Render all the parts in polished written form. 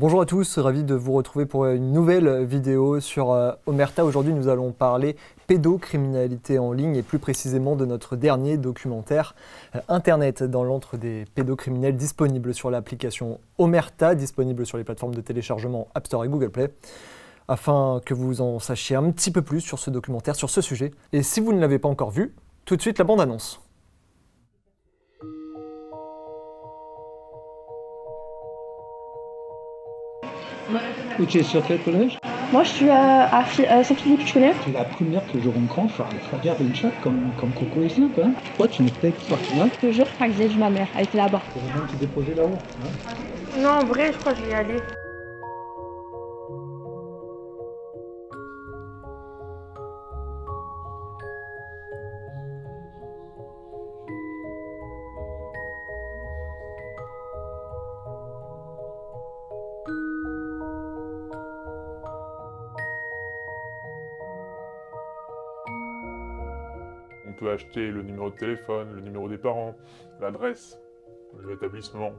Bonjour à tous, ravi de vous retrouver pour une nouvelle vidéo sur Omerta. Aujourd'hui, nous allons parler pédocriminalité en ligne et plus précisément de notre dernier documentaire Internet dans l'antre des pédocriminels, disponible sur l'application Omerta, disponible sur les plateformes de téléchargement App Store et Google Play, afin que vous en sachiez un petit peu plus sur ce documentaire, sur ce sujet. Et si vous ne l'avez pas encore vu, tout de suite la bande-annonce. Et tu es sur quel collège? Moi, je suis à Saint-Philippe, tu connais? Tu es la première que je rencontre à regarder une chatte comme Coco et Snap. Hein. Pourquoi tu n'es pas partenaire? Je te jure, je crois que j'ai vu ma mère, elle était là-bas. Tu vas même te déposer là-haut. Hein. Non, en vrai, je crois que je vais y aller. On peut acheter le numéro de téléphone, le numéro des parents, l'adresse, l'établissement.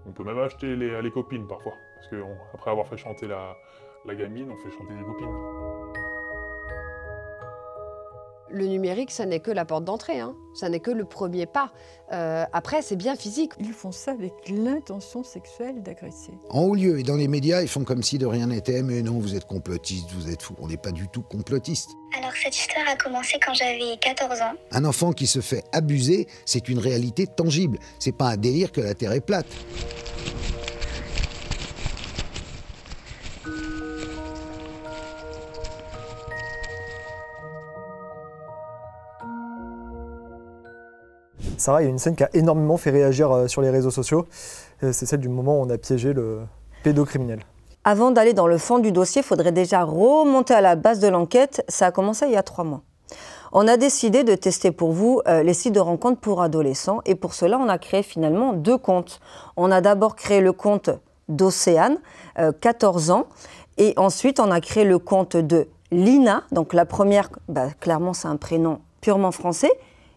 On peut même acheter les copines parfois, parce qu'après avoir fait chanter la gamine, on fait chanter les copines. Le numérique, ça n'est que la porte d'entrée, hein. Ça n'est que le premier pas. Après, c'est bien physique. Ils font ça avec l'intention sexuelle d'agresser. En haut lieu et dans les médias, ils font comme si de rien n'était, mais non, vous êtes complotistes, vous êtes fous. On n'est pas du tout complotistes. Alors cette histoire a commencé quand j'avais 14 ans. Un enfant qui se fait abuser, c'est une réalité tangible. C'est pas un délire que la Terre est plate. Sarah, il y a une scène qui a énormément fait réagir sur les réseaux sociaux. C'est celle du moment où on a piégé le pédocriminel. Avant d'aller dans le fond du dossier, il faudrait déjà remonter à la base de l'enquête. Ça a commencé il y a 3 mois. On a décidé de tester pour vous les sites de rencontres pour adolescents. Et pour cela, on a créé finalement 2 comptes. On a d'abord créé le compte d'Océane, 14 ans. Et ensuite, on a créé le compte de Lina. Donc la première, clairement, c'est un prénom purement français.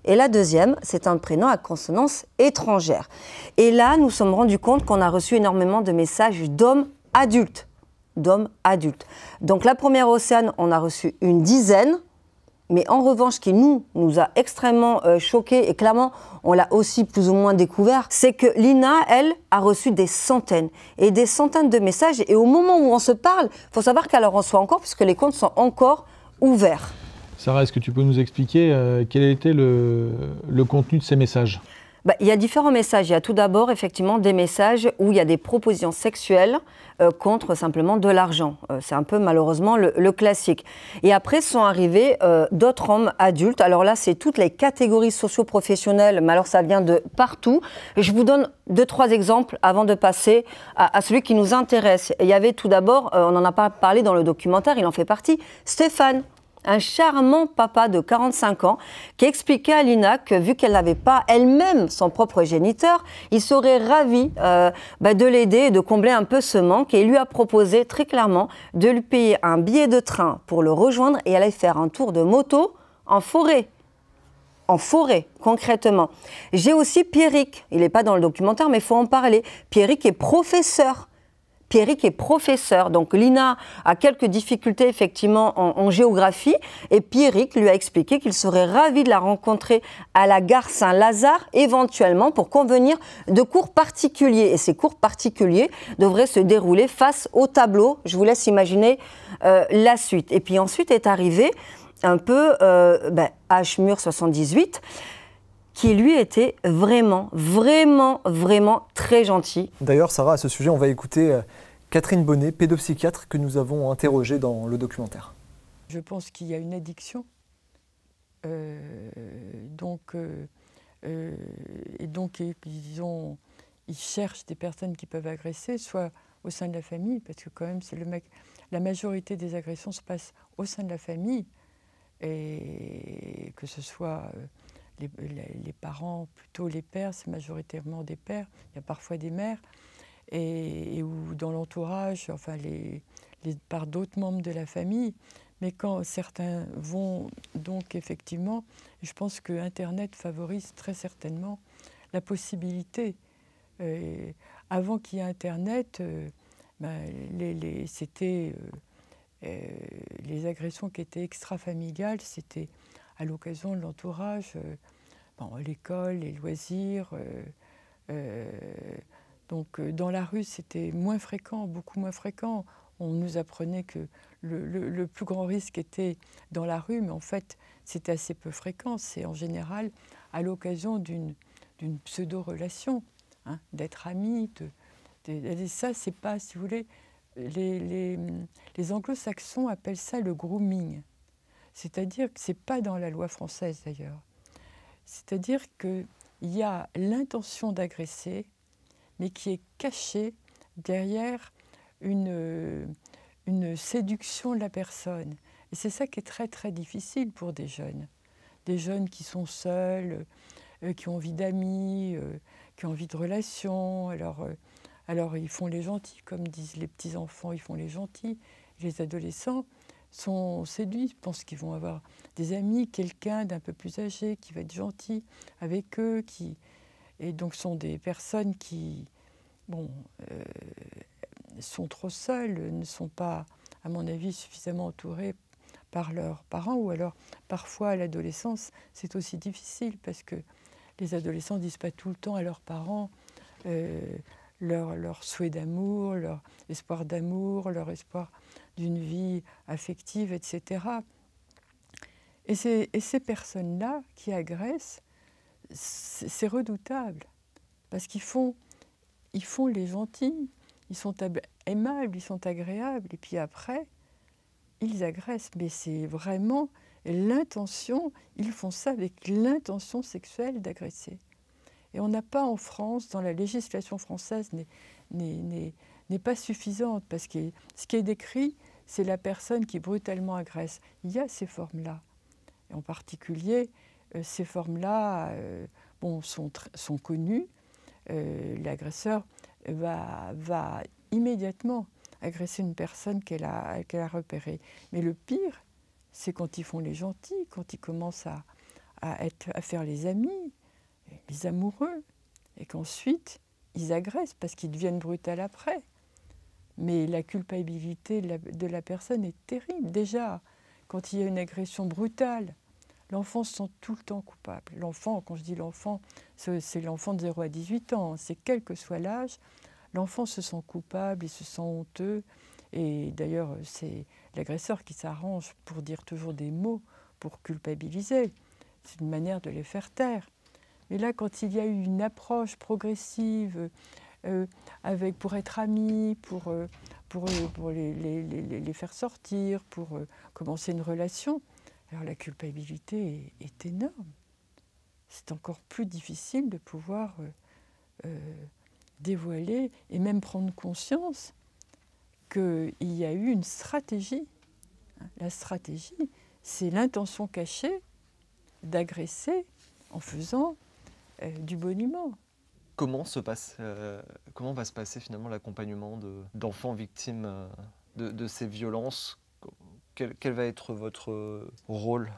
Et la deuxième, c'est un prénom à consonance étrangère. Et là, nous sommes rendus compte qu'on a reçu énormément de messages d'hommes adultes. Donc la première Océane, on a reçu une dizaine. Mais en revanche, ce qui nous a extrêmement choqués, et clairement, on l'a aussi plus ou moins découvert, c'est que Lina, elle, a reçu des centaines et des centaines de messages. Et au moment où on se parle, il faut savoir qu'elle en reçoit encore, puisque les comptes sont encore ouverts. Sarah, est-ce que tu peux nous expliquer quel était le contenu de ces messages? Il y a différents messages. Il y a tout d'abord effectivement des messages où il y a des propositions sexuelles contre simplement de l'argent. C'est un peu malheureusement le classique. Et après sont arrivés d'autres hommes adultes. Alors là, c'est toutes les catégories socio-professionnelles, mais alors ça vient de partout. Je vous donne 2-3 exemples avant de passer à celui qui nous intéresse. Il y avait tout d'abord, on n'en a pas parlé dans le documentaire, il en fait partie, Stéphane. Un charmant papa de 45 ans qui expliquait à Lina que vu qu'elle n'avait pas elle-même son propre géniteur, il serait ravi de l'aider et de combler un peu ce manque. Et il lui a proposé très clairement de lui payer un billet de train pour le rejoindre et aller faire un tour de moto en forêt. En forêt, concrètement. J'ai aussi Pierrick, il n'est pas dans le documentaire mais il faut en parler. Pierrick est professeur. Donc Lina a quelques difficultés effectivement en géographie et Pierrick lui a expliqué qu'il serait ravi de la rencontrer à la gare Saint-Lazare éventuellement pour convenir de cours particuliers. Et ces cours particuliers devraient se dérouler face au tableau. Je vous laisse imaginer la suite. Et puis ensuite est arrivé un peu H-Mur 78 qui lui était vraiment très gentil. D'ailleurs, Sarah, à ce sujet, on va écouter Catherine Bonnet, pédopsychiatre, que nous avons interrogée dans le documentaire. Je pense qu'il y a une addiction. Ils cherchent des personnes qui peuvent agresser, soit au sein de la famille, parce que quand même, la majorité des agressions se passent au sein de la famille, et que ce soit les parents, plutôt les pères, c'est majoritairement des pères, il y a parfois des mères, et ou dans l'entourage, enfin par d'autres membres de la famille. Mais quand certains vont, donc effectivement, je pense que Internet favorise très certainement la possibilité. Avant qu'il y ait Internet, C'était les agressions qui étaient extrafamiliales, c'était à l'occasion de l'entourage, l'école, les loisirs. Donc dans la rue, c'était moins fréquent, beaucoup moins fréquent. On nous apprenait que le plus grand risque était dans la rue, mais en fait, c'était assez peu fréquent. C'est en général à l'occasion d'une pseudo-relation, hein, d'être amis. Et ça, c'est pas, si vous voulez, les anglo-saxons appellent ça le grooming. C'est-à-dire que c'est pas dans la loi française d'ailleurs. C'est-à-dire qu'il y a l'intention d'agresser, mais qui est cachée derrière une séduction de la personne. Et c'est ça qui est très très difficile pour des jeunes qui sont seuls, qui ont envie d'amis, qui ont envie de relations. Alors ils font les gentils, comme disent les petits-enfants, ils font les gentils. Les adolescents sont séduits, pensent qu'ils vont avoir des amis, quelqu'un d'un peu plus âgé qui va être gentil avec eux. Et donc sont des personnes qui sont trop seules, ne sont pas, à mon avis, suffisamment entourées par leurs parents. Ou alors, parfois, à l'adolescence, c'est aussi difficile parce que les adolescents ne disent pas tout le temps à leurs parents leur souhait d'amour, leur espoir d'amour, leur espoir d'une vie affective, etc. Et ces personnes-là qui agressent, c'est redoutable, parce qu'ils font les gentils, ils sont aimables, ils sont agréables, et puis après, ils agressent. Mais c'est vraiment l'intention, ils font ça avec l'intention sexuelle d'agresser. Et on n'a pas en France, dans la législation française, n'est pas suffisante, parce que ce qui est décrit, c'est la personne qui brutalement agresse. Il y a ces formes-là. Et en particulier, ces formes-là sont connues. L'agresseur va immédiatement agresser une personne qu'elle a repérée. Mais le pire, c'est quand ils font les gentils, quand ils commencent à faire les amis, les amoureux, et qu'ensuite ils agressent parce qu'ils deviennent brutaux après. Mais la culpabilité de la personne est terrible. Déjà, quand il y a une agression brutale, l'enfant se sent tout le temps coupable. L'enfant, quand je dis l'enfant, c'est l'enfant de 0 à 18 ans. C'est quel que soit l'âge, l'enfant se sent coupable, il se sent honteux. Et d'ailleurs, c'est l'agresseur qui s'arrange pour dire toujours des mots, pour culpabiliser. C'est une manière de les faire taire. Mais là, quand il y a eu une approche progressive, pour être amis, pour les faire sortir, pour commencer une relation, alors la culpabilité est énorme. C'est encore plus difficile de pouvoir dévoiler et même prendre conscience qu'il y a eu une stratégie. La stratégie, c'est l'intention cachée d'agresser en faisant du boniment. Comment va se passer finalement l'accompagnement d'enfants victimes de ces violences? Quel va être votre rôle?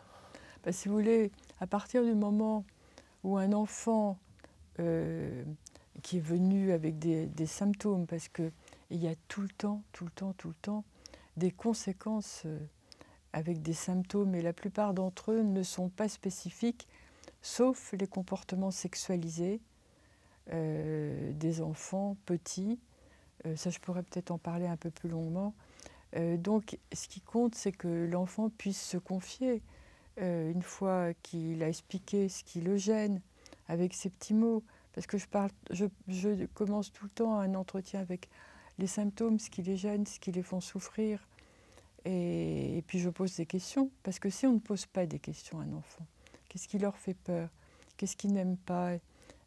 Si vous voulez, à partir du moment où un enfant qui est venu avec des symptômes, parce qu'il y a tout le temps des conséquences avec des symptômes, et la plupart d'entre eux ne sont pas spécifiques, sauf les comportements sexualisés des enfants petits. Ça, je pourrais peut-être en parler un peu plus longuement. Donc, ce qui compte, c'est que l'enfant puisse se confier une fois qu'il a expliqué ce qui le gêne, avec ces petits mots. Parce que je commence tout le temps un entretien avec les symptômes, ce qui les gêne, ce qui les font souffrir. Et puis je pose des questions. Parce que si on ne pose pas des questions à un enfant, qu'est-ce qui leur fait peur? Qu'est-ce qu'ils n'aiment pas?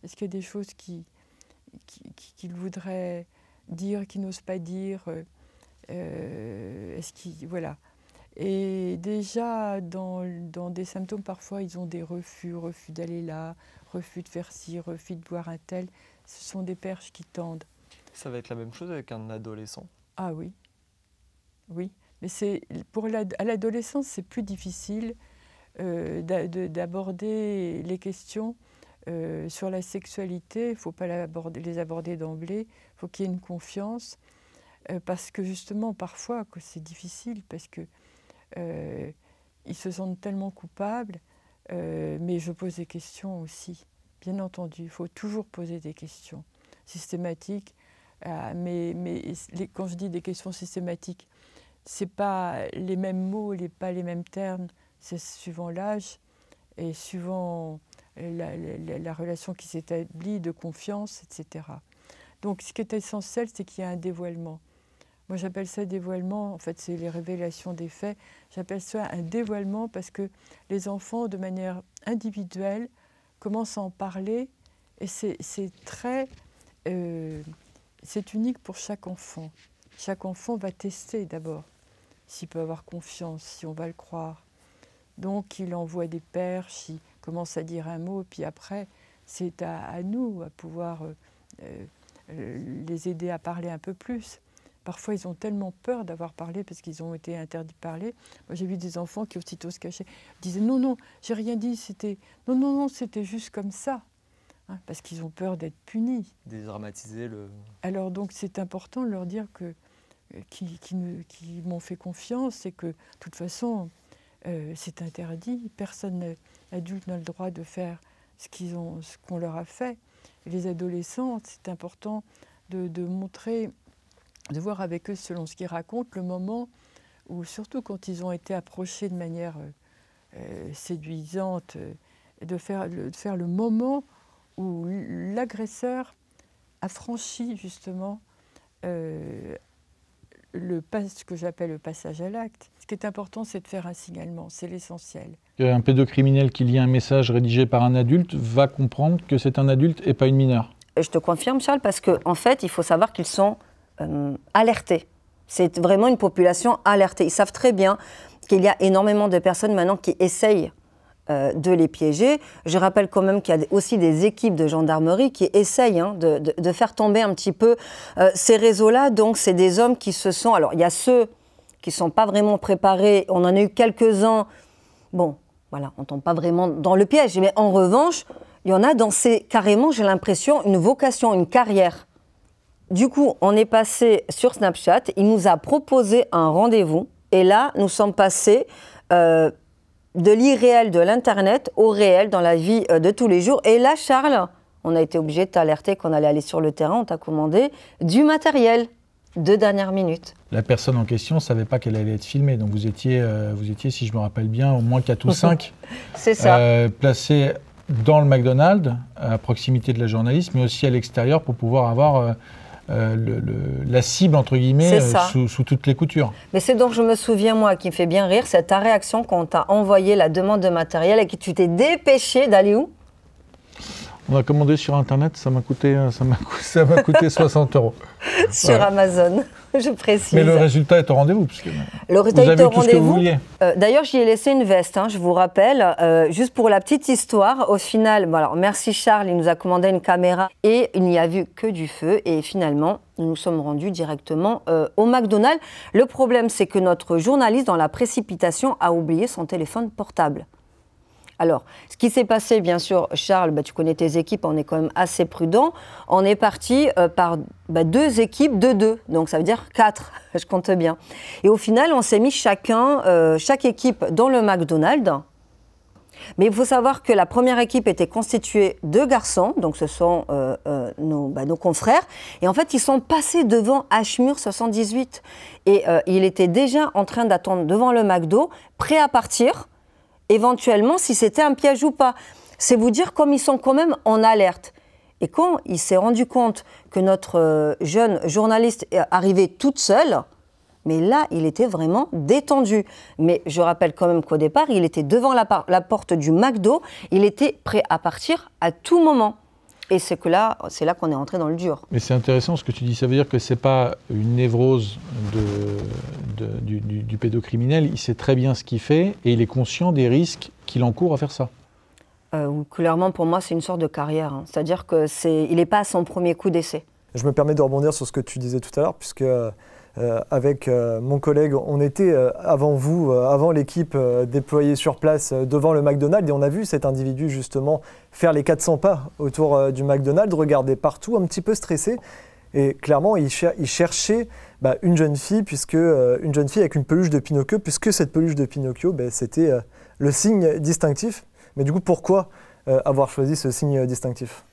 Est-ce qu'il y a des choses qu'ils voudraient dire, qu'ils n'osent pas dire? Voilà. Et déjà, dans des symptômes, parfois, ils ont des refus d'aller là, refus de faire ci, refus de boire un tel. Ce sont des perches qui tendent. Ça va être la même chose avec un adolescent? Ah oui. Oui. Mais à l'adolescence, c'est plus difficile d'aborder les questions sur la sexualité. Il ne faut pas les aborder d'emblée. Il faut qu'il y ait une confiance. parce que justement, parfois, que c'est difficile, parce que ils se sentent tellement coupables, mais je pose des questions aussi. Bien entendu, il faut toujours poser des questions systématiques, mais quand je dis des questions systématiques, ce n'est pas les mêmes mots, pas les mêmes termes, c'est suivant l'âge et suivant la relation qui s'établit de confiance, etc. Donc ce qui est essentiel, c'est qu'il y ait un dévoilement. Moi j'appelle ça dévoilement, en fait c'est les révélations des faits, j'appelle ça un dévoilement parce que les enfants, de manière individuelle, commencent à en parler et c'est unique pour chaque enfant. Chaque enfant va tester d'abord s'il peut avoir confiance, si on va le croire. Donc il envoie des perches, il commence à dire un mot, puis après c'est à nous à pouvoir les aider à parler un peu plus. Parfois ils ont tellement peur d'avoir parlé parce qu'ils ont été interdits de parler. Moi j'ai vu des enfants qui aussitôt se cachaient, disaient non, non, j'ai rien dit, c'était non, non, non, c'était juste comme ça. Hein, parce qu'ils ont peur d'être punis. Dédramatiser le... Alors donc c'est important de leur dire que qui m'ont fait confiance et que de toute façon c'est interdit. Personne adulte n'a le droit de faire ce qu'on leur a fait. Et les adolescents, c'est important de montrer, de voir avec eux selon ce qu'ils racontent le moment où, surtout quand ils ont été approchés de manière séduisante, de faire le moment où l'agresseur a franchi justement ce que j'appelle le passage à l'acte. Ce qui est important, c'est de faire un signalement, c'est l'essentiel. Un pédocriminel qui lit un message rédigé par un adulte va comprendre que c'est un adulte et pas une mineure. Je te confirme, Charles, parce qu'en fait, il faut savoir qu'ils sont alertés. C'est vraiment une population alertée. Ils savent très bien qu'il y a énormément de personnes maintenant qui essayent de les piéger. Je rappelle quand même qu'il y a aussi des équipes de gendarmerie qui essayent de faire tomber un petit peu ces réseaux-là. Donc, c'est des hommes qui se sont... Alors, il y a ceux qui ne sont pas vraiment préparés. On en a eu quelques-uns. Bon, voilà, on ne tombe pas vraiment dans le piège. Mais en revanche, il y en a dans carrément, j'ai l'impression, une vocation, une carrière. Du coup, on est passé sur Snapchat. Il nous a proposé un rendez-vous. Et là, nous sommes passés... de l'irréel de l'Internet au réel dans la vie de tous les jours. Et là, Charles, on a été obligé de t'alerter qu'on allait aller sur le terrain, on t'a commandé du matériel de dernière minute. La personne en question ne savait pas qu'elle allait être filmée, donc vous étiez, si je me rappelle bien, au moins 4 ou 5 C'est ça. Placés dans le McDonald's, à proximité de la journaliste, mais aussi à l'extérieur pour pouvoir avoir... la cible, entre guillemets, sous toutes les coutures. Mais c'est dont je me souviens, moi, qui me fait bien rire, c'est ta réaction quand on t'a envoyé la demande de matériel et que tu t'es dépêché d'aller où? On a commandé sur Internet, ça m'a coûté 60 €. Sur Amazon, je précise. Mais le résultat est au rendez-vous. Le résultat est au rendez-vous. D'ailleurs, j'y ai laissé une veste, je vous rappelle. Juste pour la petite histoire, au final, bon, alors, merci Charles, il nous a commandé une caméra et il n'y a vu que du feu. Et finalement, nous nous sommes rendus directement au McDonald's. Le problème, c'est que notre journaliste, dans la précipitation, a oublié son téléphone portable. Alors, ce qui s'est passé, bien sûr, Charles, tu connais tes équipes, on est quand même assez prudent. On est parti par 2 équipes de 2, donc ça veut dire 4, je compte bien. Et au final, on s'est mis chaque équipe dans le McDonald's. Mais il faut savoir que la première équipe était constituée de garçons, donc ce sont nos confrères. Et en fait, ils sont passés devant Ashmur 78. Et il était déjà en train d'attendre devant le McDo, prêt à partir. Éventuellement, si c'était un piège ou pas. C'est vous dire comme ils sont quand même en alerte. Et quand il s'est rendu compte que notre jeune journaliste arrivait toute seule, mais là, il était vraiment détendu. Mais je rappelle quand même qu'au départ, il était devant la porte du McDo, il était prêt à partir à tout moment. Et c'est là qu'on est entré dans le dur. Mais c'est intéressant ce que tu dis, ça veut dire que ce n'est pas une névrose du pédocriminel, il sait très bien ce qu'il fait et il est conscient des risques qu'il encourt à faire ça. Clairement, pour moi, c'est une sorte de carrière. C'est-à-dire qu'il n'est pas à son premier coup d'essai. Je me permets de rebondir sur ce que tu disais tout à l'heure, puisque avec mon collègue, on était avant vous, avant l'équipe déployée sur place devant le McDonald's, et on a vu cet individu justement faire les 400 pas autour du McDonald's, regarder partout, un petit peu stressé. Et clairement, il cherchait une jeune fille, une jeune fille avec une peluche de Pinocchio, puisque cette peluche de Pinocchio, c'était le signe distinctif. Mais du coup, pourquoi avoir choisi ce signe distinctif?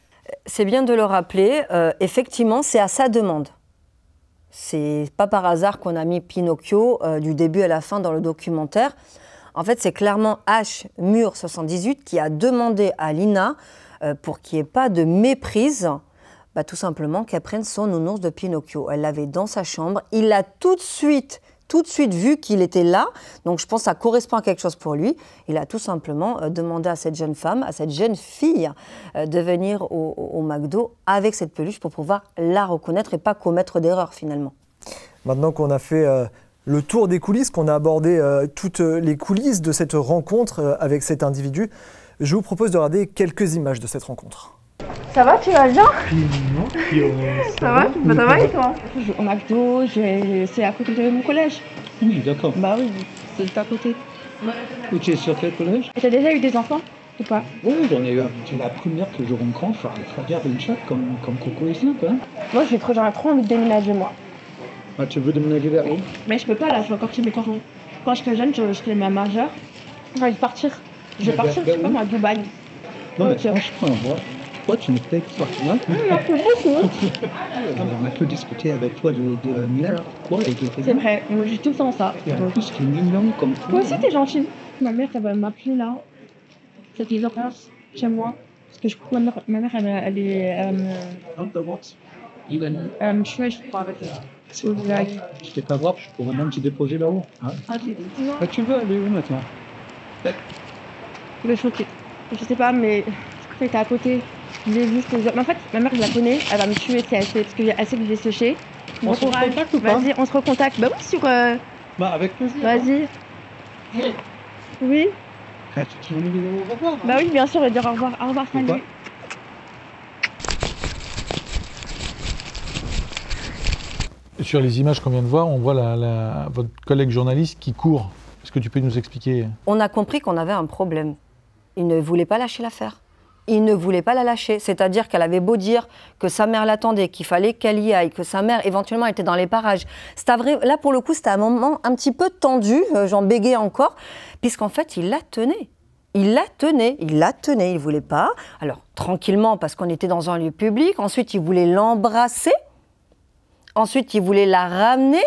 C'est bien de le rappeler. Effectivement, c'est à sa demande. C'est pas par hasard qu'on a mis Pinocchio du début à la fin dans le documentaire. En fait, c'est clairement H-Mur78 qui a demandé à Lina, pour qu'il n'y ait pas de méprise, tout simplement qu'elle prenne son nounours de Pinocchio. Elle l'avait dans sa chambre. Il l'a tout de suite vu qu'il était là. Donc je pense que ça correspond à quelque chose pour lui. Il a tout simplement demandé à cette jeune femme, à cette jeune fille, de venir au McDo avec cette peluche pour pouvoir la reconnaître et pas commettre d'erreur finalement. Maintenant qu'on a fait le tour des coulisses, qu'on a abordé toutes les coulisses de cette rencontre avec cet individu, je vous propose de regarder quelques images de cette rencontre. Ça va, tu vas bien? Ça va? Ça va et toi? Je joue au McDo, c'est à côté de mon collège. Oui, d'accord. Bah oui, c'est à côté. Et tu es sur quel collège? Et t'as déjà eu des enfants ou pas? Oui, j'en ai eu. C'est la première que je rencontre. Faut garder une chatte comme Coco et Simple. Hein. Moi, j'aurais trop envie de déménager, moi. Ah, tu veux déménager vers où? Mais je peux pas, là, je vais encore chez mes parents. Quand j'étais jeune, j'étais ma majeure. J'ai envie de partir. Je vais partir, je sais pas moi, à Dubaï. Non, mais franchement, toi, tu n'es peut-être pas là. Merci beaucoup. On a pu discuter avec toi de Milan. C'est vrai, moi j'ai tout le temps ça. Et en plus, tu es mignon comme toi. Toi aussi, t'es gentil. Ma mère, elle va m'appeler là. Cette urgence chez moi. Parce que je crois que ma mère, elle est. Je suis pas avec elle. Je ne sais pas voir, je pourrais même te déposer là-haut. Hein. Tu veux aller où maintenant? Je vais choquer. Je sais pas, mais je crois qu'elle était à côté. Je l'ai vu, je te jure. Mais en fait, ma mère, je la connais, elle va me tuer si elle sait, parce qu'elle sait que je l'ai séché. On se recontacte ou pas? Vas-y, on se recontacte. Bah oui, sur. Avec plaisir. Vas-y. Oui. Tu veux nous dire au revoir? Bah oui, bien sûr, je vais dire au revoir. Au revoir, salut. Sur les images qu'on vient de voir, on voit votre collègue journaliste qui court. Est-ce que tu peux nous expliquer? On a compris qu'on avait un problème. Il ne voulait pas lâcher l'affaire. Il ne voulait pas la lâcher. C'est-à-dire qu'elle avait beau dire que sa mère l'attendait, qu'il fallait qu'elle y aille, que sa mère éventuellement était dans les parages. Là, pour le coup, c'était un moment un petit peu tendu, j'en bégayais encore, puisqu'en fait, il la tenait. Il ne voulait pas. Alors, tranquillement, parce qu'on était dans un lieu public. Ensuite, il voulait l'embrasser. Ensuite, il voulait la ramener.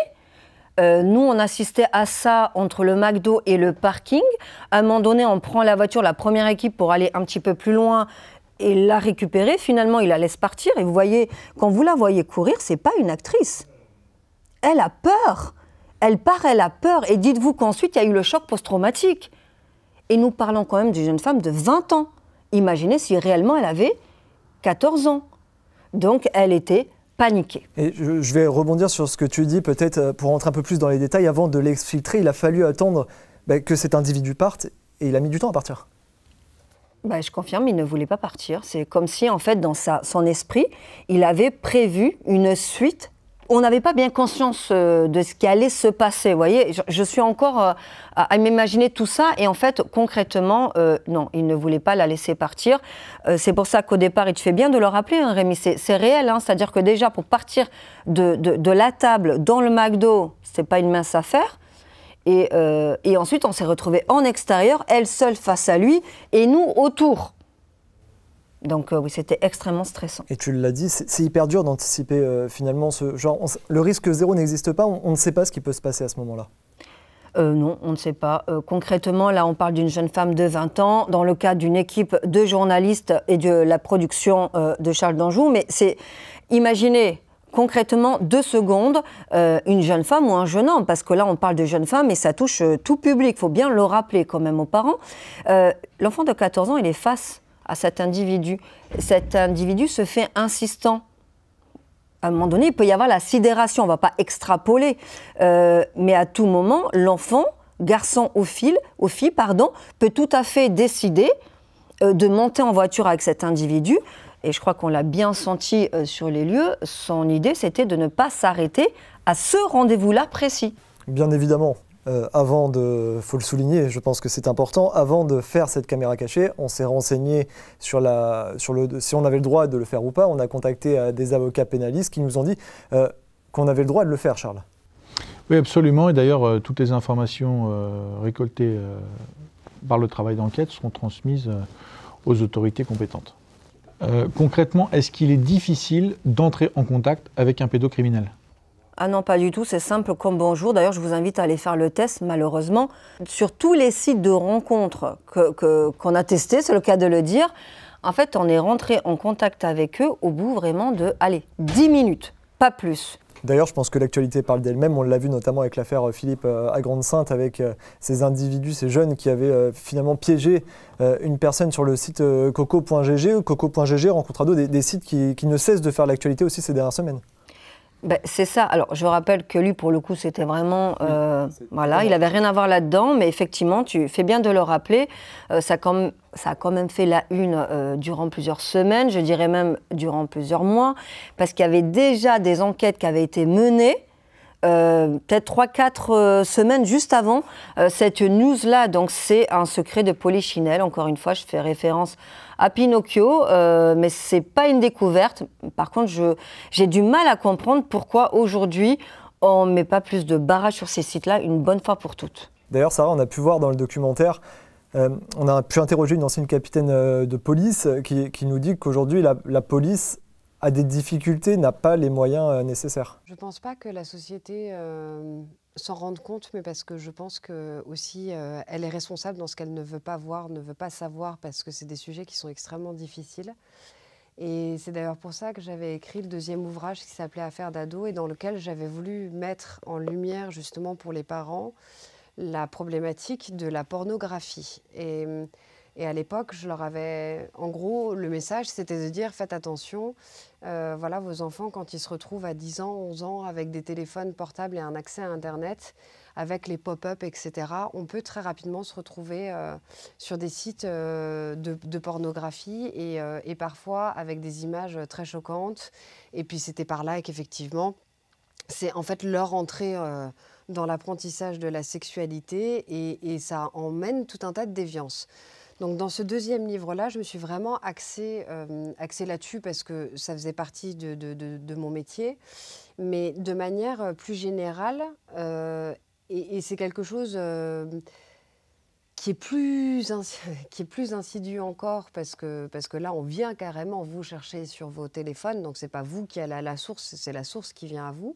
Nous, on assistait à ça entre le McDo et le parking. À un moment donné, on prend la voiture, la première équipe, pour aller un petit peu plus loin et la récupérer. Finalement, il la laisse partir. Et vous voyez, quand vous la voyez courir, c'est pas une actrice. Elle a peur. Elle part, elle a peur. Et dites-vous qu'ensuite, il y a eu le choc post-traumatique. Et nous parlons quand même d'une jeune femme de 20 ans. Imaginez si réellement elle avait 14 ans. Donc, elle était paniquée. Et je vais rebondir sur ce que tu dis, peut-être pour rentrer un peu plus dans les détails. Avant de l'exfiltrer, il a fallu attendre que cet individu parte, et il a mis du temps à partir. Je confirme, il ne voulait pas partir. C'est comme si, en fait, dans son esprit, il avait prévu une suite. On n'avait pas bien conscience de ce qui allait se passer. Vous voyez, je suis encore à m'imaginer tout ça. Et en fait, concrètement, non, il ne voulait pas la laisser partir. C'est pour ça qu'au départ, et tu fais bien de le rappeler, hein, Rémi, c'est réel. Hein, c'est-à-dire que déjà, pour partir de la table dans le McDo, ce n'est pas une mince affaire. Et ensuite, on s'est retrouvés en extérieur, elle seule face à lui, et nous autour. Donc oui, c'était extrêmement stressant. Et tu l'as dit, c'est hyper dur d'anticiper finalement ce genre. Le risque zéro n'existe pas, on ne sait pas ce qui peut se passer à ce moment-là. Non, on ne sait pas. Concrètement, là, on parle d'une jeune femme de 20 ans, dans le cadre d'une équipe de journalistes et de la production de Charles d'Anjou. Mais c'est, imaginez, concrètement, 2 secondes, une jeune femme ou un jeune homme, parce que là, on parle de jeune femme et ça touche tout public. Il faut bien le rappeler quand même aux parents. L'enfant de 14 ans, il est face à cet individu. Cet individu se fait insistant. À un moment donné, il peut y avoir la sidération, on ne va pas extrapoler, mais à tout moment, l'enfant, garçon ou fille, peut tout à fait décider de monter en voiture avec cet individu. Et je crois qu'on l'a bien senti sur les lieux. Son idée, c'était de ne pas s'arrêter à ce rendez-vous-là précis. Bien évidemment. faut le souligner, je pense que c'est important, avant de faire cette caméra cachée, on s'est renseigné sur si on avait le droit de le faire ou pas. On a contacté des avocats pénalistes qui nous ont dit qu'on avait le droit de le faire, Charles. Oui, absolument. Et d'ailleurs, toutes les informations récoltées par le travail d'enquête seront transmises aux autorités compétentes. Concrètement, est-ce qu'il est difficile d'entrer en contact avec un pédocriminel ? Ah non, pas du tout, c'est simple comme bonjour. D'ailleurs, je vous invite à aller faire le test, malheureusement. Sur tous les sites de rencontres qu'on a testés, c'est le cas de le dire, en fait, on est rentré en contact avec eux au bout vraiment de, 10 minutes, pas plus. D'ailleurs, je pense que l'actualité parle d'elle-même. On l'a vu notamment avec l'affaire Philippe à Grande-Sainte, avec ces individus, ces jeunes qui avaient finalement piégé une personne sur le site coco.gg. Coco.gg rencontre ado, des sites qui ne cessent de faire l'actualité aussi ces dernières semaines. Ben, c'est ça. Alors, je rappelle que lui, pour le coup, c'était vraiment... voilà, il n'avait rien à voir là-dedans, mais effectivement, tu fais bien de le rappeler. Ça a quand même fait la une durant plusieurs semaines, je dirais même durant plusieurs mois, parce qu'il y avait déjà des enquêtes qui avaient été menées, peut-être 3-4 semaines juste avant cette news-là. Donc, c'est un secret de Polichinelle. Encore une fois, je fais référence à Pinocchio, mais ce n'est pas une découverte. Par contre, j'ai du mal à comprendre pourquoi aujourd'hui, on ne met pas plus de barrages sur ces sites-là une bonne fois pour toutes. D'ailleurs, Sarah, on a pu voir dans le documentaire, on a pu interroger une ancienne capitaine de police qui nous dit qu'aujourd'hui, la police a des difficultés, n'a pas les moyens nécessaires. Je ne pense pas que la société s'en rende compte, mais parce que je pense que aussi elle est responsable dans ce qu'elle ne veut pas voir, ne veut pas savoir, parce que c'est des sujets qui sont extrêmement difficiles. Et c'est d'ailleurs pour ça que j'avais écrit le deuxième ouvrage qui s'appelait Affaires d'ado, et dans lequel j'avais voulu mettre en lumière justement pour les parents la problématique de la pornographie. Et à l'époque, je leur avais... En gros, le message, c'était de dire, faites attention, voilà, vos enfants, quand ils se retrouvent à 10 ans, 11 ans, avec des téléphones portables et un accès à Internet, avec les pop-up, etc., on peut très rapidement se retrouver sur des sites de pornographie et parfois avec des images très choquantes. Et puis, c'était par là qu'effectivement, c'est en fait leur entrée dans l'apprentissage de la sexualité et ça emmène tout un tas de déviances. Donc dans ce deuxième livre-là, je me suis vraiment axée là-dessus parce que ça faisait partie de mon métier, mais de manière plus générale, et c'est quelque chose qui est plus insidieux encore parce que là, on vient carrément vous chercher sur vos téléphones, donc ce n'est pas vous qui allez à la source, c'est la source qui vient à vous.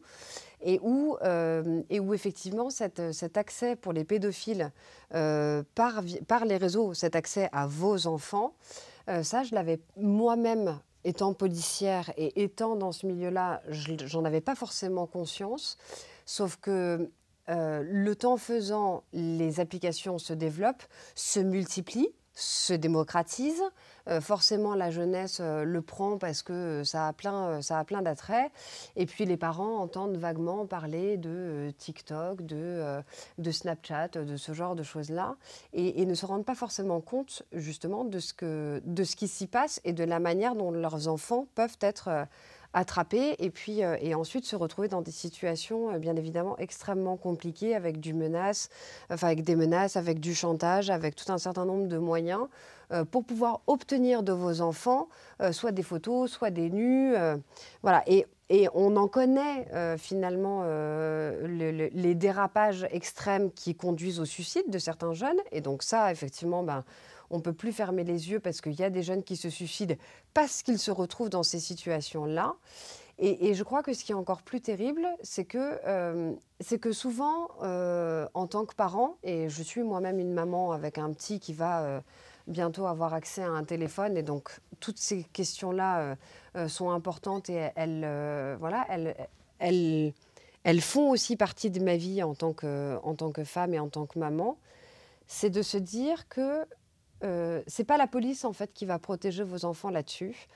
Et où effectivement cet accès pour les pédophiles par les réseaux, cet accès à vos enfants, ça je l'avais moi-même, étant policière et étant dans ce milieu-là, j'en avais pas forcément conscience, sauf que le temps faisant, les applications se développent, se multiplient, se démocratise. Forcément, la jeunesse le prend parce que ça a plein d'attraits. Et puis, les parents entendent vaguement parler de TikTok, de Snapchat, de ce genre de choses-là, et ne se rendent pas forcément compte, justement, de ce qui s'y passe et de la manière dont leurs enfants peuvent être attrapés et ensuite se retrouver dans des situations bien évidemment extrêmement compliquées avec des menaces, avec du chantage, avec tout un certain nombre de moyens pour pouvoir obtenir de vos enfants soit des photos, soit des nus. Voilà. Et on en connaît finalement les dérapages extrêmes qui conduisent au suicide de certains jeunes. Et donc ça, effectivement, on ne peut plus fermer les yeux parce qu'il y a des jeunes qui se suicident parce qu'ils se retrouvent dans ces situations-là. Et je crois que ce qui est encore plus terrible, c'est que souvent, en tant que parent, et je suis moi-même une maman avec un petit qui va bientôt avoir accès à un téléphone, et donc toutes ces questions-là sont importantes et elles font aussi partie de ma vie en tant que femme et en tant que maman, c'est de se dire que c'est pas la police en fait qui va protéger vos enfants là-dessus,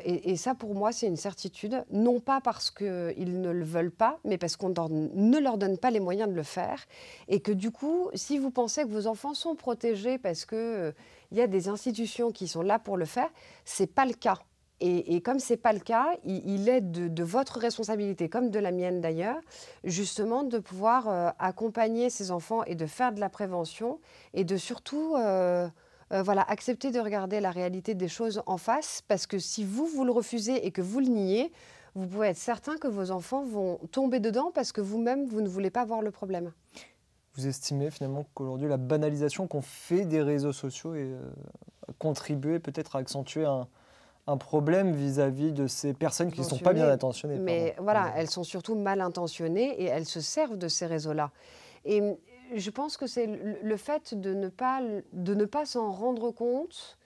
et ça pour moi c'est une certitude, non pas parce qu'ils ne le veulent pas, mais parce qu'on ne leur donne pas les moyens de le faire, et que du coup si vous pensez que vos enfants sont protégés parce que y a des institutions qui sont là pour le faire, c'est pas le cas. Et comme ce n'est pas le cas, il est de votre responsabilité, comme de la mienne d'ailleurs, justement de pouvoir accompagner ces enfants et de faire de la prévention et de surtout voilà, accepter de regarder la réalité des choses en face, parce que si vous le refusez et que vous le niez, vous pouvez être certain que vos enfants vont tomber dedans parce que vous-même, vous ne voulez pas voir le problème. Vous estimez finalement qu'aujourd'hui, la banalisation qu'on fait des réseaux sociaux a contribué peut-être à accentuer un problème vis-à-vis de ces personnes qui ne sont pas bien intentionnées. Mais voilà, elles sont surtout mal intentionnées et elles se servent de ces réseaux-là. Et je pense que c'est le fait de ne pas s'en rendre compte,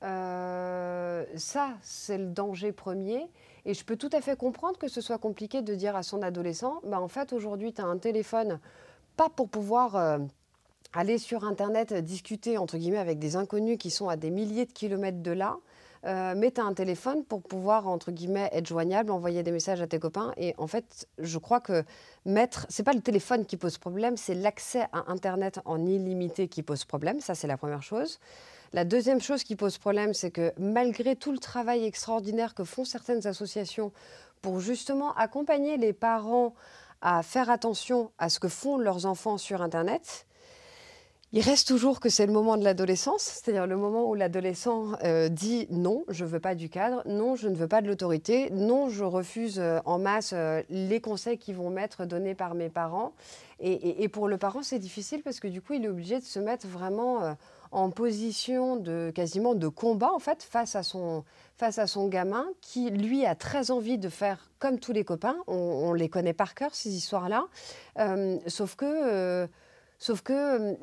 ça, c'est le danger premier. Et je peux tout à fait comprendre que ce soit compliqué de dire à son adolescent, bah, en fait, aujourd'hui, tu as un téléphone, pas pour pouvoir aller sur Internet discuter, entre guillemets, avec des inconnus qui sont à des milliers de kilomètres de là, mais tu as un téléphone pour pouvoir, entre guillemets, être joignable, envoyer des messages à tes copains. Et en fait, je crois que c'est pas le téléphone qui pose problème, c'est l'accès à Internet en illimité qui pose problème. Ça, c'est la première chose. La deuxième chose qui pose problème, c'est que malgré tout le travail extraordinaire que font certaines associations pour justement accompagner les parents à faire attention à ce que font leurs enfants sur Internet, il reste toujours que c'est le moment de l'adolescence, c'est-à-dire le moment où l'adolescent dit non, je ne veux pas du cadre, non, je ne veux pas de l'autorité, non, je refuse en masse les conseils qui vont m'être donnés par mes parents. Et pour le parent, c'est difficile parce que du coup, il est obligé de se mettre vraiment en position quasiment de combat en fait, face à son gamin qui, lui, a très envie de faire comme tous les copains. On les connaît par cœur, ces histoires-là. Sauf que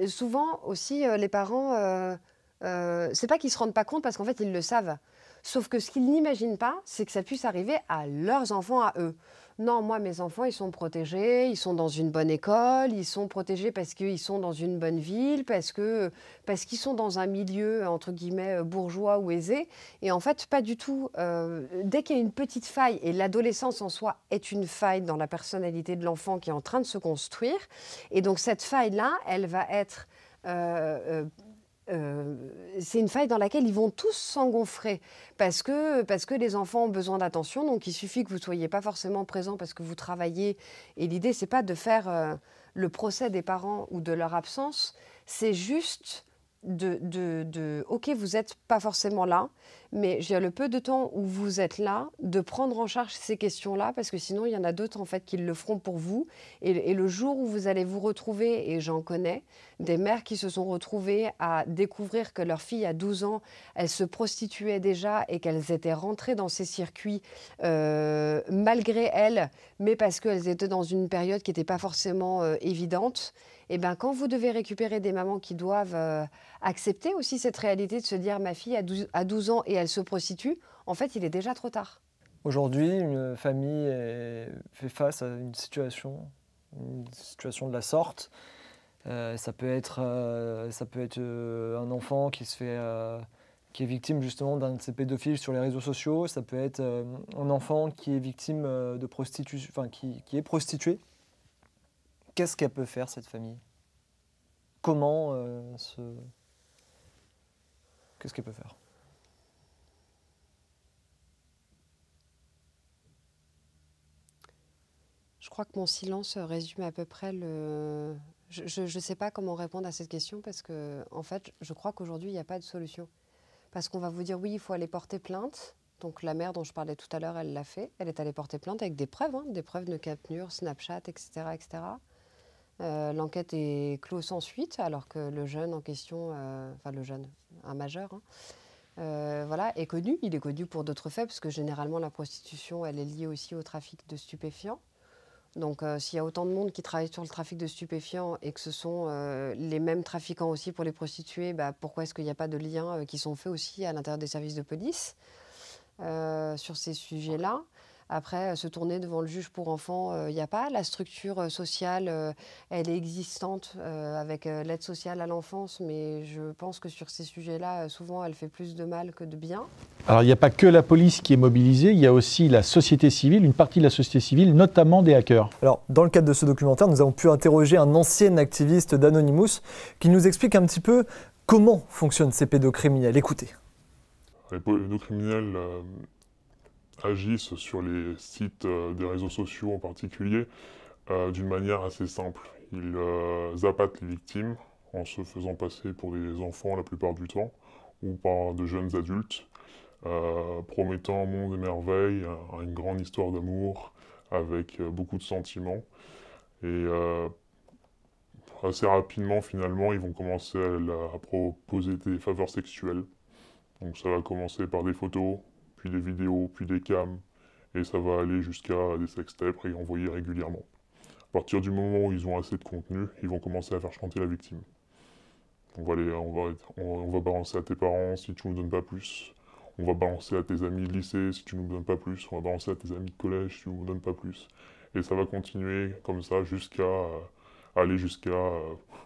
souvent aussi, les parents, c'est pas qu'ils ne se rendent pas compte parce qu'en fait, ils le savent. Sauf que ce qu'ils n'imaginent pas, c'est que ça puisse arriver à leurs enfants, à eux. Non, moi, mes enfants, ils sont protégés, ils sont dans une bonne école, ils sont protégés parce qu'ils sont dans une bonne ville, parce qu'ils sont dans un milieu, entre guillemets, bourgeois ou aisé. Et en fait, pas du tout. Dès qu'il y a une petite faille, et l'adolescence en soi est une faille dans la personnalité de l'enfant qui est en train de se construire, et donc cette faille-là, elle va être... c'est une faille dans laquelle ils vont tous s'engouffrer parce que les enfants ont besoin d'attention. Donc, il suffit que vous ne soyez pas forcément présent parce que vous travaillez. Et l'idée, ce n'est pas de faire le procès des parents ou de leur absence. C'est juste OK, vous n'êtes pas forcément là, mais j'ai le peu de temps où vous êtes là, de prendre en charge ces questions-là, parce que sinon, il y en a d'autres en fait qui le feront pour vous. Et le jour où vous allez vous retrouver, et j'en connais, des mères qui se sont retrouvées à découvrir que leur fille, à 12 ans, elle se prostituait déjà et qu'elles étaient rentrées dans ces circuits malgré elles, mais parce qu'elles étaient dans une période qui n'était pas forcément évidente. Et bien, quand vous devez récupérer des mamans qui doivent accepter aussi cette réalité de se dire « ma fille a 12 ans et elle se prostitue », en fait, il est déjà trop tard. Aujourd'hui, une famille fait face à une situation de la sorte. Ça peut être un enfant qui est victime justement d'un de ces pédophiles sur les réseaux sociaux. Ça peut être un enfant qui est victime de prostitution, enfin qui est prostitué. Qu'est-ce qu'elle peut faire, cette famille? Comment Qu'est-ce qu'elle peut faire? Je crois que mon silence résume à peu près le... Je ne sais pas comment répondre à cette question parce que, en fait, je crois qu'aujourd'hui, il n'y a pas de solution. Parce qu'on va vous dire, oui, il faut aller porter plainte. Donc la mère dont je parlais tout à l'heure, elle l'a fait. Elle est allée porter plainte avec des preuves, des preuves de capture, Snapchat, etc. etc. L'enquête est close sans suite, alors que le jeune en question, un majeur, voilà, est connu. Il est connu pour d'autres faits, parce que généralement la prostitution, elle est liée aussi au trafic de stupéfiants. Donc s'il y a autant de monde qui travaille sur le trafic de stupéfiants et que ce sont les mêmes trafiquants aussi pour les prostituées, pourquoi est-ce qu'il n'y a pas de liens qui sont faits aussi à l'intérieur des services de police sur ces sujets-là? Après, se tourner devant le juge pour enfants, il n'y a pas. La structure sociale, elle est existante avec l'aide sociale à l'enfance, mais je pense que sur ces sujets-là, souvent, elle fait plus de mal que de bien. Alors, il n'y a pas que la police qui est mobilisée, il y a aussi la société civile, une partie de la société civile, notamment des hackers. Alors, dans le cadre de ce documentaire, nous avons pu interroger un ancien activiste d'Anonymous qui nous explique un petit peu comment fonctionnent ces pédocriminels. Écoutez. Les pédocriminels agissent sur les sites des réseaux sociaux en particulier d'une manière assez simple. Ils appâtent les victimes en se faisant passer pour des enfants la plupart du temps, ou par de jeunes adultes, promettant un monde et merveilles, une grande histoire d'amour, avec beaucoup de sentiments. Et assez rapidement, finalement, ils vont commencer à proposer des faveurs sexuelles. Donc ça va commencer par des photos, puis des vidéos, puis des cams, et ça va aller jusqu'à des sextapes envoyés régulièrement. À partir du moment où ils ont assez de contenu, ils vont commencer à faire chanter la victime. On va balancer à tes parents si tu ne nous donnes pas plus. On va balancer à tes amis de lycée si tu ne nous donnes pas plus. On va balancer à tes amis de collège si tu ne nous donnes pas plus. Et ça va continuer comme ça jusqu'à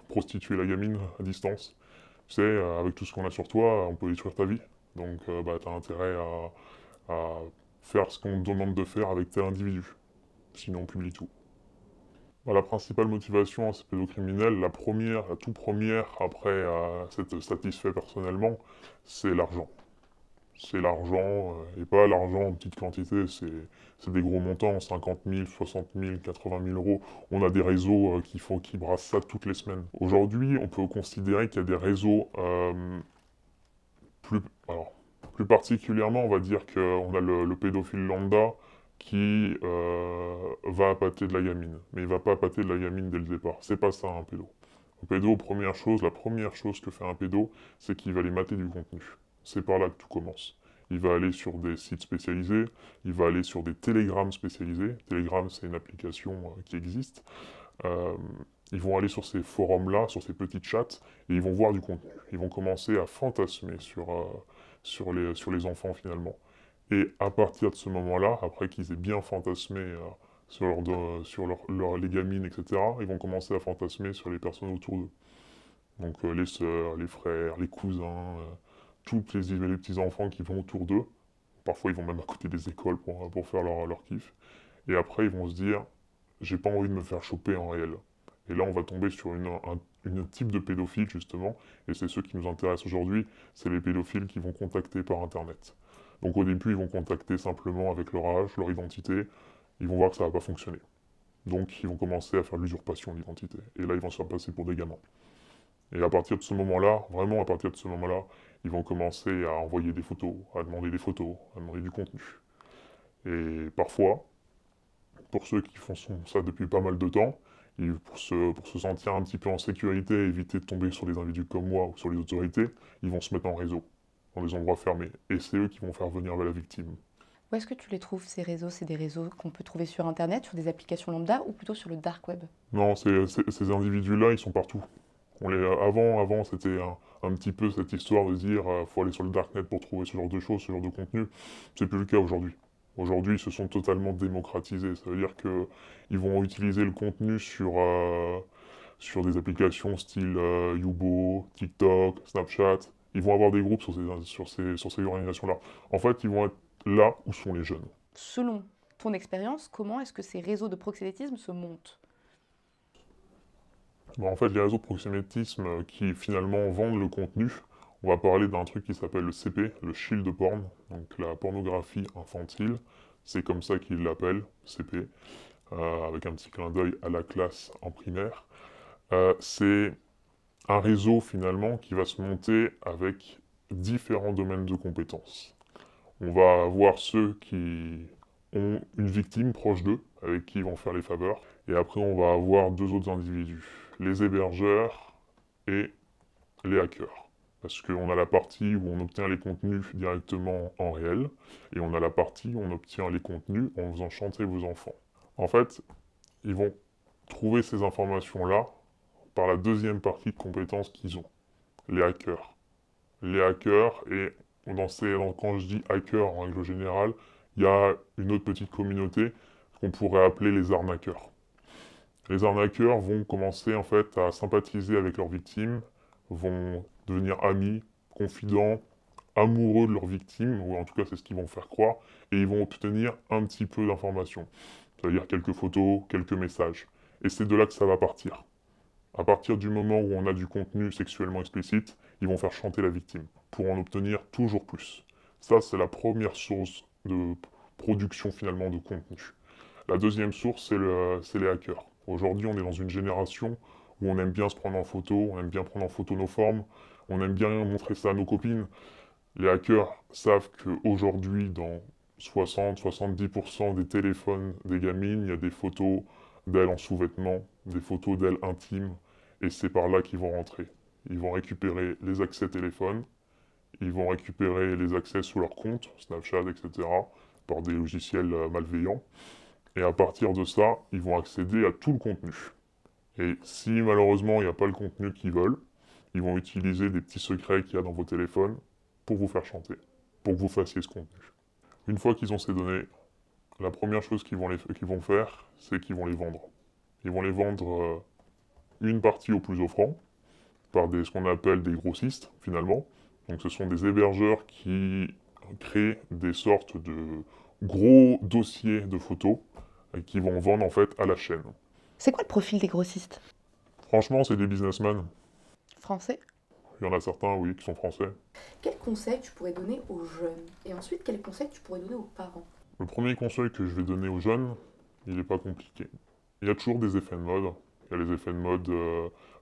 prostituer la gamine à distance. Tu sais, avec tout ce qu'on a sur toi, on peut détruire ta vie. Donc tu as intérêt à faire ce qu'on te demande de faire avec tel individu. Sinon on publie tout. La principale motivation à ces pédocriminels, la toute première, après s'être satisfait personnellement, c'est l'argent. C'est l'argent, et pas l'argent en petite quantité, c'est des gros montants, 50 000, 60 000, 80 000 euros. On a des réseaux qui brassent ça toutes les semaines. Aujourd'hui, on peut considérer qu'il y a des réseaux plus particulièrement, on va dire qu'on a le pédophile lambda qui va appâter de la gamine. Mais il ne va pas appâter de la gamine dès le départ. C'est pas ça un pédo. Un pédo, la première chose que fait un pédo, c'est qu'il va aller mater du contenu. C'est par là que tout commence. Il va aller sur des sites spécialisés, il va aller sur des télégrammes spécialisés. Telegram, c'est une application qui existe. Ils vont aller sur ces forums-là, sur ces petits chats, et ils vont voir du contenu. Ils vont commencer à fantasmer sur les enfants, finalement. Et à partir de ce moment-là, après qu'ils aient bien fantasmé sur les gamines, etc., ils vont commencer à fantasmer sur les personnes autour d'eux. Donc les sœurs, les frères, les cousins, tous les petits-enfants qui vont autour d'eux. Parfois, ils vont même à côté des écoles pour faire leur kiff. Et après, ils vont se dire, j'ai pas envie de me faire choper en réel. Et là, on va tomber sur une type de pédophile, justement, et c'est ceux qui nous intéressent aujourd'hui, c'est les pédophiles qui vont contacter par Internet. Donc au début, ils vont contacter simplement avec leur âge, leur identité, ils vont voir que ça ne va pas fonctionner. Donc ils vont commencer à faire l'usurpation d'identité. Et là, ils vont se faire passer pour des gamins. Et à partir de ce moment-là, vraiment à partir de ce moment-là, ils vont commencer à envoyer des photos, à demander des photos, à demander du contenu. Et parfois, pour ceux qui font ça depuis pas mal de temps, et pour se sentir un petit peu en sécurité et éviter de tomber sur des individus comme moi ou sur les autorités, ils vont se mettre en réseau, dans des endroits fermés. Et c'est eux qui vont faire venir la victime. Où est-ce que tu les trouves, ces réseaux? C'est des réseaux qu'on peut trouver sur Internet, sur des applications lambda, ou plutôt sur le dark web? Non, ces individus-là, ils sont partout. Avant, c'était un petit peu cette histoire de dire faut aller sur le darknet pour trouver ce genre de choses, ce genre de contenu. C'est plus le cas aujourd'hui. Aujourd'hui, ils se sont totalement démocratisés. Ça veut dire qu'ils vont utiliser le contenu sur des applications style Youbo, TikTok, Snapchat. Ils vont avoir des groupes sur ces organisations-là. En fait, ils vont être là où sont les jeunes. Selon ton expérience, comment est-ce que ces réseaux de proxénétisme se montent? En fait, les réseaux de proxénétisme qui finalement vendent le contenu, on va parler d'un truc qui s'appelle le CP, le child porn, donc la pornographie infantile. C'est comme ça qu'ils l'appellent, CP, avec un petit clin d'œil à la classe en primaire. C'est un réseau finalement qui va se monter avec différents domaines de compétences. On va avoir ceux qui ont une victime proche d'eux, avec qui ils vont faire les faveurs. Et après, on va avoir deux autres individus, les hébergeurs et les hackers. Parce qu'on a la partie où on obtient les contenus directement en réel, et on a la partie où on obtient les contenus en faisant chanter vos enfants. En fait, ils vont trouver ces informations-là par la deuxième partie de compétences qu'ils ont, les hackers. Les hackers, et quand je dis hackers en règle générale, il y a une autre petite communauté qu'on pourrait appeler les arnaqueurs. Les arnaqueurs vont commencer en fait à sympathiser avec leurs victimes, vont devenir amis, confidents, amoureux de leurs victimes, ou en tout cas c'est ce qu'ils vont faire croire, et ils vont obtenir un petit peu d'informations, c'est-à-dire quelques photos, quelques messages. Et c'est de là que ça va partir. À partir du moment où on a du contenu sexuellement explicite, ils vont faire chanter la victime, pour en obtenir toujours plus. Ça, c'est la première source de production finalement de contenu. La deuxième source, c'est les hackers. Aujourd'hui, on est dans une génération où on aime bien se prendre en photo, on aime bien prendre en photo nos formes, on aime bien montrer ça à nos copines. Les hackers savent qu'aujourd'hui, dans 60-70% des téléphones des gamines, il y a des photos d'elles en sous-vêtements, des photos d'elles intimes, et c'est par là qu'ils vont rentrer. Ils vont récupérer les accès téléphone, ils vont récupérer les accès sous leur compte, Snapchat, etc., par des logiciels malveillants. Et à partir de ça, ils vont accéder à tout le contenu. Et si malheureusement il n'y a pas le contenu qu'ils veulent, ils vont utiliser des petits secrets qu'il y a dans vos téléphones pour vous faire chanter, pour que vous fassiez ce contenu. Une fois qu'ils ont ces données, la première chose qu'ils vont faire, c'est qu'ils vont les vendre. Ils vont les vendre une partie au plus offrant, par ce qu'on appelle des grossistes, finalement. Donc ce sont des hébergeurs qui créent des sortes de gros dossiers de photos et qui vont vendre en fait à la chaîne. C'est quoi le profil des grossistes? Franchement, c'est des businessmen. Français? Il y en a certains, oui, qui sont français. Quel conseil tu pourrais donner aux jeunes? Et ensuite, quel conseil tu pourrais donner aux parents? Le premier conseil que je vais donner aux jeunes, il n'est pas compliqué. Il y a toujours des effets de mode. Il y a les effets de mode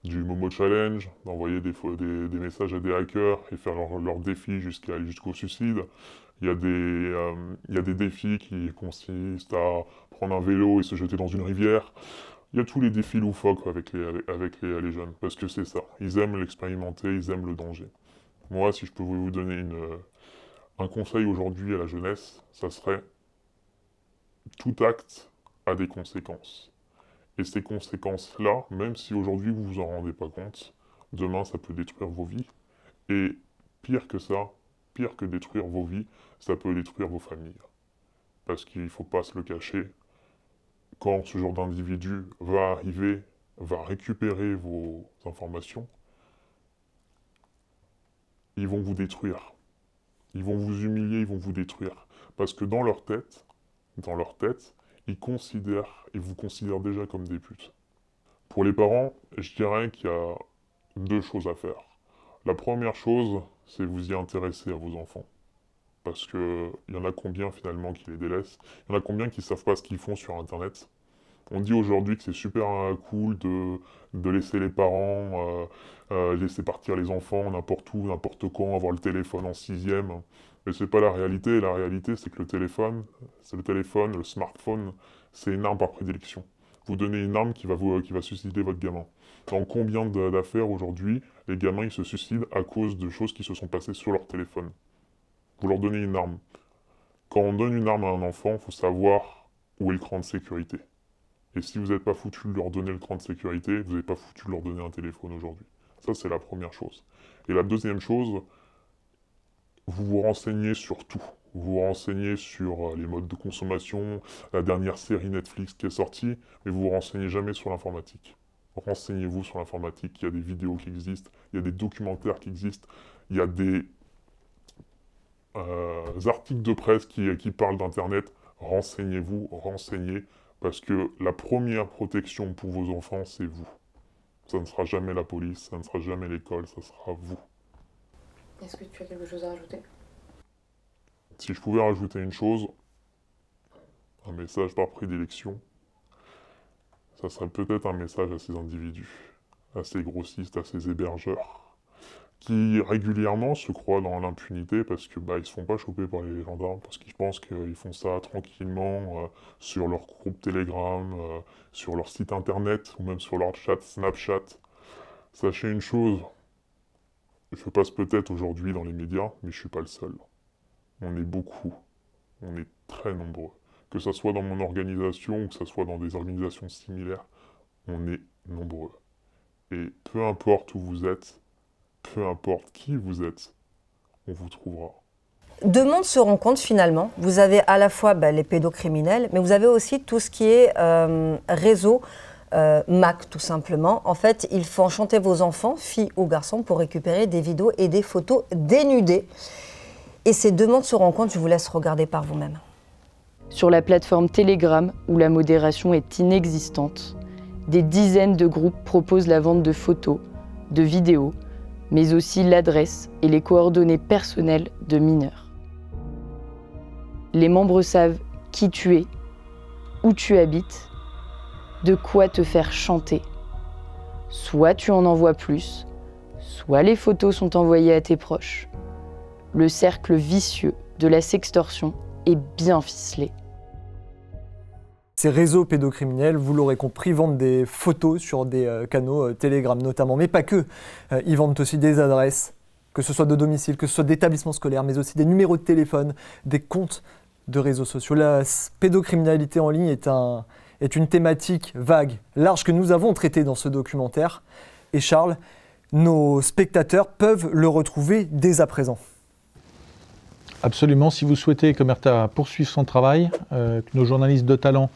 du Momo Challenge, d'envoyer des messages à des hackers et faire leur défi jusqu'au suicide. Il y a des défis qui consistent à prendre un vélo et se jeter dans une rivière. Il y a tous les défis loufoques avec les jeunes, parce que c'est ça. Ils aiment l'expérimenter, ils aiment le danger. Moi, si je pouvais vous donner un conseil aujourd'hui à la jeunesse, ça serait tout acte a des conséquences. Et ces conséquences-là, même si aujourd'hui vous vous en rendez pas compte, demain ça peut détruire vos vies. Et pire que ça, pire que détruire vos vies, ça peut détruire vos familles. Parce qu'il ne faut pas se le cacher, quand ce genre d'individu va arriver, va récupérer vos informations, ils vont vous détruire. Ils vont vous humilier, ils vont vous détruire. Parce que dans leur tête, ils vous considèrent déjà comme des putes. Pour les parents, je dirais qu'il y a deux choses à faire. La première chose, c'est vous y intéresser à vos enfants. Parce qu'il y en a combien finalement qui les délaissent? Il y en a combien qui ne savent pas ce qu'ils font sur Internet? On dit aujourd'hui que c'est super cool de laisser les parents, laisser partir les enfants n'importe où, n'importe quand, avoir le téléphone en 6e. Mais c'est pas la réalité. La réalité, c'est que le téléphone, le smartphone, c'est une arme par prédilection. Vous donnez une arme qui va susciter votre gamin. Dans combien d'affaires aujourd'hui, les gamins ils se suicident à cause de choses qui se sont passées sur leur téléphone? Vous leur donnez une arme. Quand on donne une arme à un enfant, il faut savoir où est le cran de sécurité. Et si vous n'êtes pas foutu de leur donner le cran de sécurité, vous n'êtes pas foutu de leur donner un téléphone aujourd'hui. Ça, c'est la première chose. Et la deuxième chose, vous vous renseignez sur tout. Vous vous renseignez sur les modes de consommation, la dernière série Netflix qui est sortie, mais vous vous renseignez jamais sur l'informatique. Renseignez-vous sur l'informatique, il y a des vidéos qui existent, il y a des documentaires qui existent, il y a des articles de presse qui parlent d'Internet. Renseignez-vous, renseignez, parce que la première protection pour vos enfants, c'est vous. Ça ne sera jamais la police, ça ne sera jamais l'école, ça sera vous. Est-ce que tu as quelque chose à rajouter? Si je pouvais rajouter une chose, un message par prédilection, ça serait peut-être un message à ces individus, à ces grossistes, à ces hébergeurs, qui régulièrement se croient dans l'impunité parce que ils se font pas choper par les gendarmes, parce qu'ils pensent qu'ils font ça tranquillement sur leur groupe Telegram, sur leur site internet ou même sur leur chat Snapchat. Sachez une chose, je passe peut-être aujourd'hui dans les médias, mais je suis pas le seul. On est beaucoup, on est très nombreux. Que ce soit dans mon organisation ou que ce soit dans des organisations similaires, on est nombreux. Et peu importe où vous êtes, peu importe qui vous êtes, on vous trouvera. Deux mondes se rencontrent finalement. Vous avez à la fois les pédocriminels, mais vous avez aussi tout ce qui est réseau Mac, tout simplement. En fait, ils font chanter vos enfants, filles ou garçons, pour récupérer des vidéos et des photos dénudées. Et ces deux mondes se rencontrent, je vous laisse regarder par vous-même. Sur la plateforme Telegram, où la modération est inexistante, des dizaines de groupes proposent la vente de photos, de vidéos, mais aussi l'adresse et les coordonnées personnelles de mineurs. Les membres savent qui tu es, où tu habites, de quoi te faire chanter. Soit tu en envoies plus, soit les photos sont envoyées à tes proches. Le cercle vicieux de la sextorsion est bien ficelé. Ces réseaux pédocriminels, vous l'aurez compris, vendent des photos sur des canaux Telegram notamment, mais pas que. Ils vendent aussi des adresses, que ce soit de domicile, que ce soit d'établissements scolaires, mais aussi des numéros de téléphone, des comptes de réseaux sociaux. La pédocriminalité en ligne est une thématique vague, large, que nous avons traitée dans ce documentaire. Et Charles, nos spectateurs peuvent le retrouver dès à présent. Absolument. Si vous souhaitez qu'Omerta poursuive son travail, que nos journalistes de talent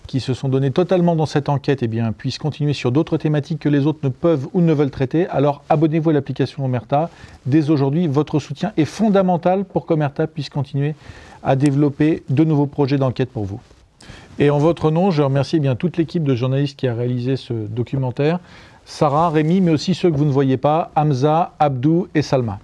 qui se sont donnés totalement dans cette enquête puissent continuer sur d'autres thématiques que les autres ne peuvent ou ne veulent traiter, alors abonnez-vous à l'application Omerta. Dès aujourd'hui, votre soutien est fondamental pour qu'Omerta puisse continuer à développer de nouveaux projets d'enquête pour vous. Et en votre nom, je remercie toute l'équipe de journalistes qui a réalisé ce documentaire, Sarah, Rémi, mais aussi ceux que vous ne voyez pas, Hamza, Abdou et Salma.